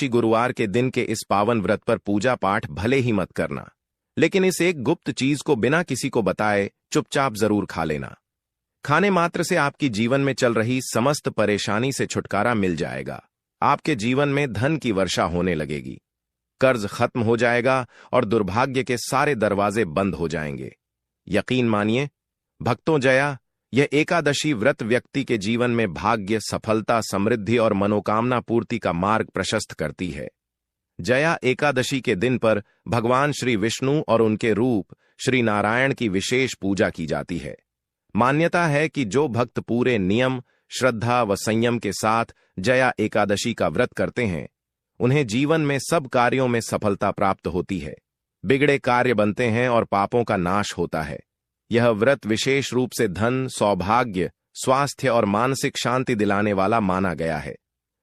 गुरुवार के दिन के इस पावन व्रत पर पूजा पाठ भले ही मत करना, लेकिन इस एक गुप्त चीज को बिना किसी को बताए चुपचाप जरूर खा लेना। खाने मात्र से आपकी जीवन में चल रही समस्त परेशानी से छुटकारा मिल जाएगा। आपके जीवन में धन की वर्षा होने लगेगी, कर्ज खत्म हो जाएगा और दुर्भाग्य के सारे दरवाजे बंद हो जाएंगे। यकीन मानिए भक्तों, जया यह एकादशी व्रत व्यक्ति के जीवन में भाग्य, सफलता, समृद्धि और मनोकामना पूर्ति का मार्ग प्रशस्त करती है। जया एकादशी के दिन पर भगवान श्री विष्णु और उनके रूप श्री नारायण की विशेष पूजा की जाती है। मान्यता है कि जो भक्त पूरे नियम, श्रद्धा व संयम के साथ जया एकादशी का व्रत करते हैं, उन्हें जीवन में सब कार्यों में सफलता प्राप्त होती है, बिगड़े कार्य बनते हैं और पापों का नाश होता है। यह व्रत विशेष रूप से धन, सौभाग्य, स्वास्थ्य और मानसिक शांति दिलाने वाला माना गया है।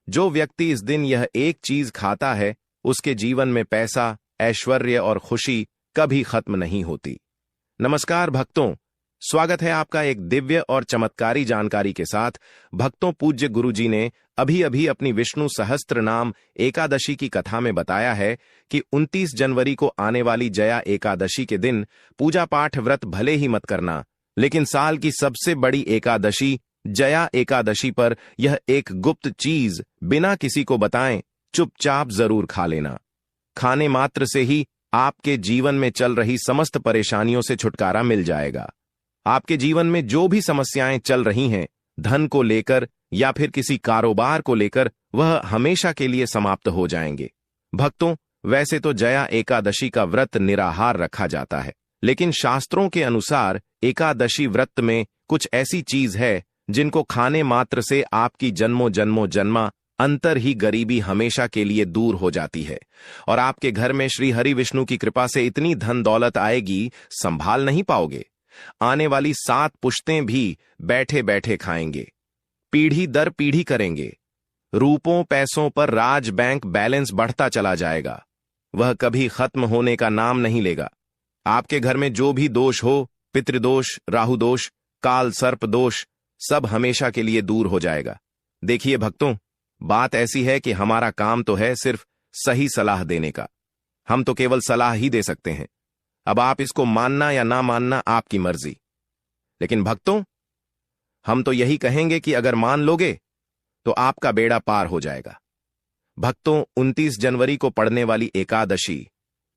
जो व्यक्ति इस दिन यह एक चीज खाता है, उसके जीवन में पैसा, ऐश्वर्य और खुशी कभी खत्म नहीं होती। नमस्कार भक्तों, स्वागत है आपका एक दिव्य और चमत्कारी जानकारी के साथ। भक्तों, पूज्य गुरुजी ने अभी अभी अपनी विष्णु सहस्त्र नाम एकादशी की कथा में बताया है कि 29 जनवरी को आने वाली जया एकादशी के दिन पूजा पाठ व्रत भले ही मत करना, लेकिन साल की सबसे बड़ी एकादशी जया एकादशी पर यह एक गुप्त चीज बिना किसी को बताएं चुपचाप जरूर खा लेना। खाने मात्र से ही आपके जीवन में चल रही समस्त परेशानियों से छुटकारा मिल जाएगा। आपके जीवन में जो भी समस्याएं चल रही हैं, धन को लेकर या फिर किसी कारोबार को लेकर, वह हमेशा के लिए समाप्त हो जाएंगे। भक्तों, वैसे तो जया एकादशी का व्रत निराहार रखा जाता है, लेकिन शास्त्रों के अनुसार एकादशी व्रत में कुछ ऐसी चीज है जिनको खाने मात्र से आपकी जन्मों जन्मों जन्मा अंतर ही गरीबी हमेशा के लिए दूर हो जाती है और आपके घर में श्री हरि विष्णु की कृपा से इतनी धन दौलत आएगी, संभाल नहीं पाओगे। आने वाली 7 पुश्तें भी बैठे बैठे खाएंगे, पीढ़ी दर पीढ़ी करेंगे। रूपों पैसों पर राज बैंक बैलेंस बढ़ता चला जाएगा, वह कभी खत्म होने का नाम नहीं लेगा। आपके घर में जो भी दोष हो, पितृदोष, राहु दोष, काल सर्प दोष, सब हमेशा के लिए दूर हो जाएगा। देखिए भक्तों, बात ऐसी है कि हमारा काम तो है सिर्फ सही सलाह देने का। हम तो केवल सलाह ही दे सकते हैं। अब आप इसको मानना या ना मानना आपकी मर्जी, लेकिन भक्तों, हम तो यही कहेंगे कि अगर मान लोगे तो आपका बेड़ा पार हो जाएगा। भक्तों, 29 जनवरी को पड़ने वाली एकादशी,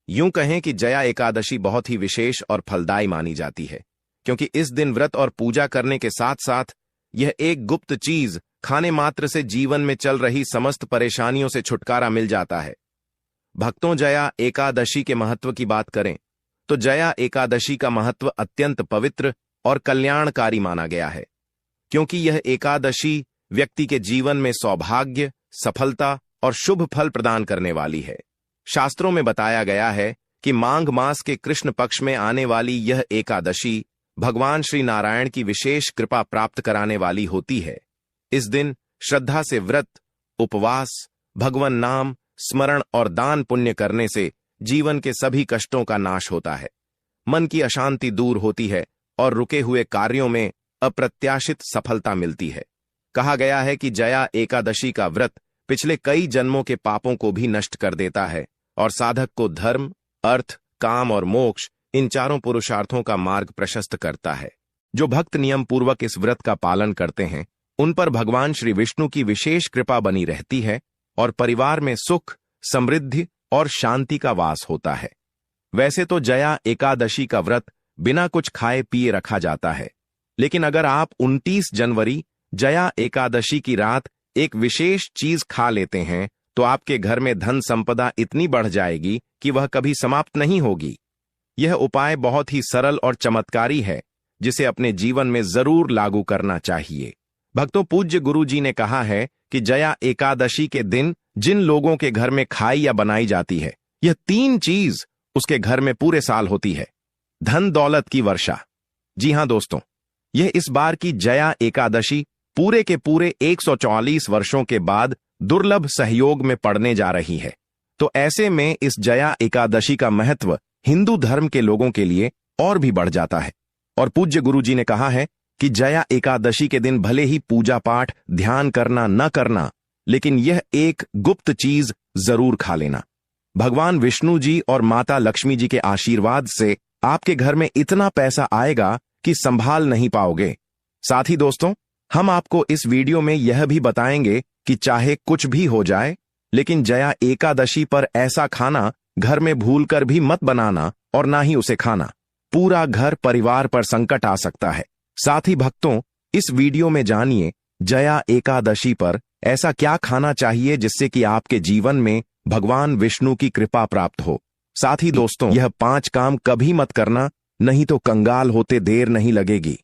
यूं कहें कि जया एकादशी बहुत ही विशेष और फलदायी मानी जाती है, क्योंकि इस दिन व्रत और पूजा करने के साथ साथ यह एक गुप्त चीज खाने मात्र से जीवन में चल रही समस्त परेशानियों से छुटकारा मिल जाता है। भक्तों, जया एकादशी के महत्व की बात करें तो जया एकादशी का महत्व अत्यंत पवित्र और कल्याणकारी माना गया है, क्योंकि यह एकादशी व्यक्ति के जीवन में सौभाग्य, सफलता और शुभ फल प्रदान करने वाली है। शास्त्रों में बताया गया है कि माघ मास के कृष्ण पक्ष में आने वाली यह एकादशी भगवान श्री नारायण की विशेष कृपा प्राप्त कराने वाली होती है। इस दिन श्रद्धा से व्रत, उपवास, भगवान नाम स्मरण और दान पुण्य करने से जीवन के सभी कष्टों का नाश होता है, मन की अशांति दूर होती है और रुके हुए कार्यों में अप्रत्याशित सफलता मिलती है। कहा गया है कि जया एकादशी का व्रत पिछले कई जन्मों के पापों को भी नष्ट कर देता है और साधक को धर्म, अर्थ, काम और मोक्ष, इन चारों पुरुषार्थों का मार्ग प्रशस्त करता है। जो भक्त नियम पूर्वक इस व्रत का पालन करते हैं, उन पर भगवान श्री विष्णु की विशेष कृपा बनी रहती है और परिवार में सुख, समृद्धि और शांति का वास होता है। वैसे तो जया एकादशी का व्रत बिना कुछ खाए पिए रखा जाता है, लेकिन अगर आप 29 जनवरी जया एकादशी की रात एक विशेष चीज खा लेते हैं, तो आपके घर में धन संपदा इतनी बढ़ जाएगी कि वह कभी समाप्त नहीं होगी। यह उपाय बहुत ही सरल और चमत्कारी है, जिसे अपने जीवन में जरूर लागू करना चाहिए। भक्तों, पूज्य गुरुजी ने कहा है कि जया एकादशी के दिन जिन लोगों के घर में खाई या बनाई जाती है, यह 3 चीज उसके घर में पूरे साल होती है। धन दौलत की वर्षा। जी हां दोस्तों, यह इस बार की जया एकादशी पूरे के पूरे 144 वर्षों के बाद दुर्लभ सहयोग में पड़ने जा रही है। तो ऐसे में इस जया एकादशी का महत्व हिंदू धर्म के लोगों के लिए और भी बढ़ जाता है। और पूज्य गुरुजी ने कहा है कि जया एकादशी के दिन भले ही पूजा पाठ, ध्यान करना न करना, लेकिन यह एक गुप्त चीज जरूर खा लेना। भगवान विष्णु जी और माता लक्ष्मी जी के आशीर्वाद से आपके घर में इतना पैसा आएगा कि संभाल नहीं पाओगे। साथ ही दोस्तों, हम आपको इस वीडियो में यह भी बताएंगे कि चाहे कुछ भी हो जाए, लेकिन जया एकादशी पर ऐसा खाना घर में भूलकर भी मत बनाना और ना ही उसे खाना। पूरा घर परिवार पर संकट आ सकता है। साथ ही भक्तों, इस वीडियो में जानिए जया एकादशी पर ऐसा क्या खाना चाहिए जिससे कि आपके जीवन में भगवान विष्णु की कृपा प्राप्त हो। साथ ही दोस्तों, यह 5 काम कभी मत करना, नहीं तो कंगाल होते देर नहीं लगेगी।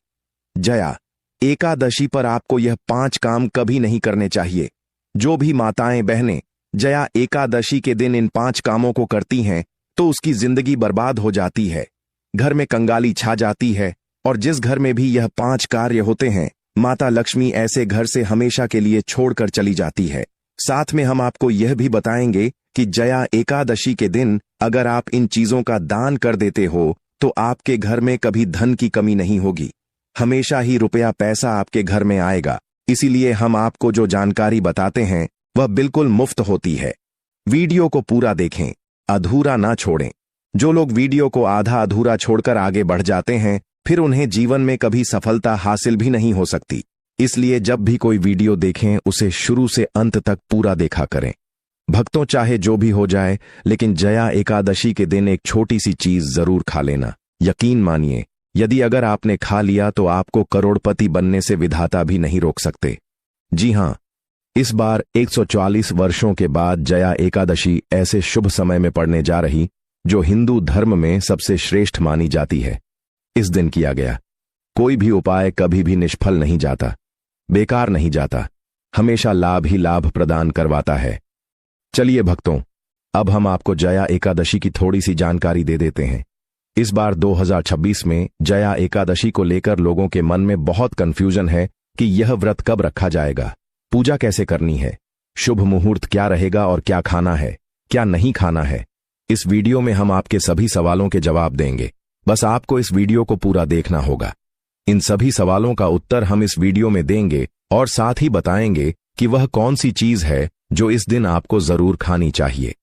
जया एकादशी पर आपको यह 5 काम कभी नहीं करने चाहिए। जो भी माताएं बहनें जया एकादशी के दिन इन 5 कामों को करती हैं तो उसकी जिंदगी बर्बाद हो जाती है, घर में कंगाली छा जाती है, और जिस घर में भी यह 5 कार्य होते हैं, माता लक्ष्मी ऐसे घर से हमेशा के लिए छोड़कर चली जाती है। साथ में हम आपको यह भी बताएंगे कि जया एकादशी के दिन अगर आप इन चीजों का दान कर देते हो तो आपके घर में कभी धन की कमी नहीं होगी, हमेशा ही रुपया पैसा आपके घर में आएगा। इसीलिए हम आपको जो जानकारी बताते हैं वह बिल्कुल मुफ्त होती है। वीडियो को पूरा देखें, अधूरा ना छोड़ें। जो लोग वीडियो को आधा अधूरा छोड़कर आगे बढ़ जाते हैं, फिर उन्हें जीवन में कभी सफलता हासिल भी नहीं हो सकती। इसलिए जब भी कोई वीडियो देखें उसे शुरू से अंत तक पूरा देखा करें। भक्तों, चाहे जो भी हो जाए, लेकिन जया एकादशी के दिन एक छोटी सी चीज जरूर खा लेना। यकीन मानिए, यदि अगर आपने खा लिया तो आपको करोड़पति बनने से विधाता भी नहीं रोक सकते। जी हां, इस बार 144 वर्षों के बाद जया एकादशी ऐसे शुभ समय में पड़ने जा रही जो हिंदू धर्म में सबसे श्रेष्ठ मानी जाती है। इस दिन किया गया कोई भी उपाय कभी भी निष्फल नहीं जाता, बेकार नहीं जाता, हमेशा लाभ ही लाभ प्रदान करवाता है। चलिए भक्तों, अब हम आपको जया एकादशी की थोड़ी सी जानकारी दे देते हैं। इस बार 2026 में जया एकादशी को लेकर लोगों के मन में बहुत कंफ्यूजन है कि यह व्रत कब रखा जाएगा, पूजा कैसे करनी है, शुभ मुहूर्त क्या रहेगा और क्या खाना है, क्या नहीं खाना है। इस वीडियो में हम आपके सभी सवालों के जवाब देंगे। बस आपको इस वीडियो को पूरा देखना होगा। इन सभी सवालों का उत्तर हम इस वीडियो में देंगे और साथ ही बताएंगे कि वह कौन सी चीज है जो इस दिन आपको जरूर खानी चाहिए।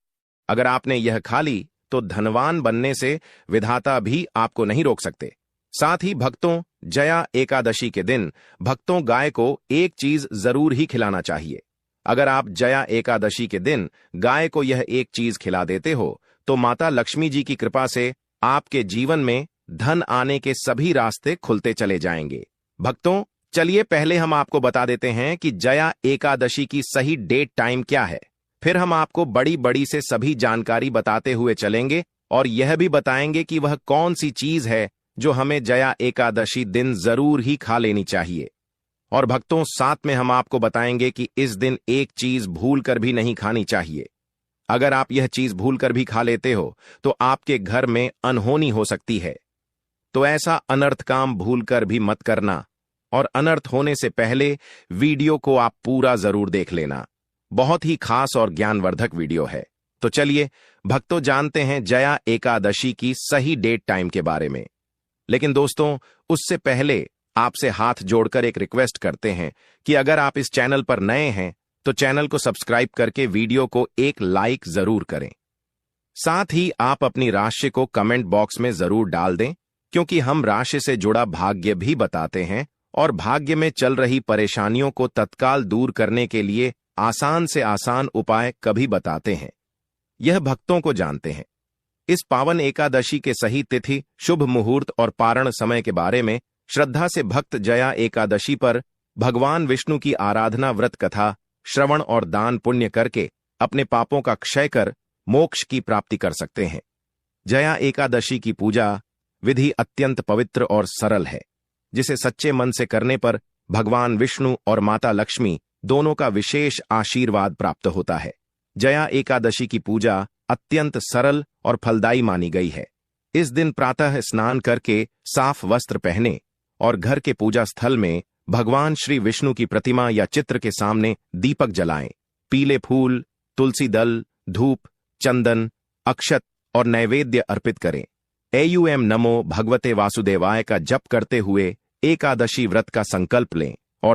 अगर आपने यह खा ली तो धनवान बनने से विधाता भी आपको नहीं रोक सकते। साथ ही भक्तों, जया एकादशी के दिन भक्तों गाय को एक चीज जरूर ही खिलाना चाहिए। अगर आप जया एकादशी के दिन गाय को यह एक चीज खिला देते हो तो माता लक्ष्मी जी की कृपा से आपके जीवन में धन आने के सभी रास्ते खुलते चले जाएंगे। भक्तों, चलिए पहले हम आपको बता देते हैं कि जया एकादशी की सही डेट टाइम क्या है। फिर हम आपको बड़ी बड़ी से सभी जानकारी बताते हुए चलेंगे और यह भी बताएंगे कि वह कौन सी चीज है जो हमें जया एकादशी दिन जरूर ही खा लेनी चाहिए। और भक्तों, साथ में हम आपको बताएंगे कि इस दिन एक चीज भूल कर भी नहीं खानी चाहिए। अगर आप यह चीज भूल कर भी खा लेते हो तो आपके घर में अनहोनी हो सकती है। तो ऐसा अनर्थ काम भूल कर भी मत करना, और अनर्थ होने से पहले वीडियो को आप पूरा जरूर देख लेना। बहुत ही खास और ज्ञानवर्धक वीडियो है। तो चलिए भक्तों, जानते हैं जया एकादशी की सही डेट टाइम के बारे में। लेकिन दोस्तों, उससे पहले आपसे हाथ जोड़कर एक रिक्वेस्ट करते हैं कि अगर आप इस चैनल पर नए हैं तो चैनल को सब्सक्राइब करके वीडियो को एक लाइक जरूर करें। साथ ही आप अपनी राशि को कमेंट बॉक्स में जरूर डाल दें, क्योंकि हम राशि से जुड़ा भाग्य भी बताते हैं और भाग्य में चल रही परेशानियों को तत्काल दूर करने के लिए आसान से आसान उपाय कभी बताते हैं। यह भक्तों को जानते हैं। इस पावन एकादशी के सही तिथि, शुभ मुहूर्त और पारण समय के बारे में श्रद्धा से भक्त जया एकादशी पर भगवान विष्णु की आराधना, व्रत कथा, श्रवण और दान पुण्य करके अपने पापों का क्षय कर मोक्ष की प्राप्ति कर सकते हैं। जया एकादशी की पूजा विधि अत्यंत पवित्र और सरल है, जिसे सच्चे मन से करने पर भगवान विष्णु और माता लक्ष्मी दोनों का विशेष आशीर्वाद प्राप्त होता है। जया एकादशी की पूजा अत्यंत सरल और फलदायी मानी गई है। इस दिन प्रातः स्नान करके साफ वस्त्र पहने और घर के पूजा स्थल में भगवान श्री विष्णु की प्रतिमा या चित्र के सामने दीपक जलाएं। पीले फूल, तुलसी दल, धूप, चंदन, अक्षत और नैवेद्य अर्पित करें। एयूएम नमो भगवते वासुदेवाय का जप करते हुए एकादशी व्रत का संकल्प लें।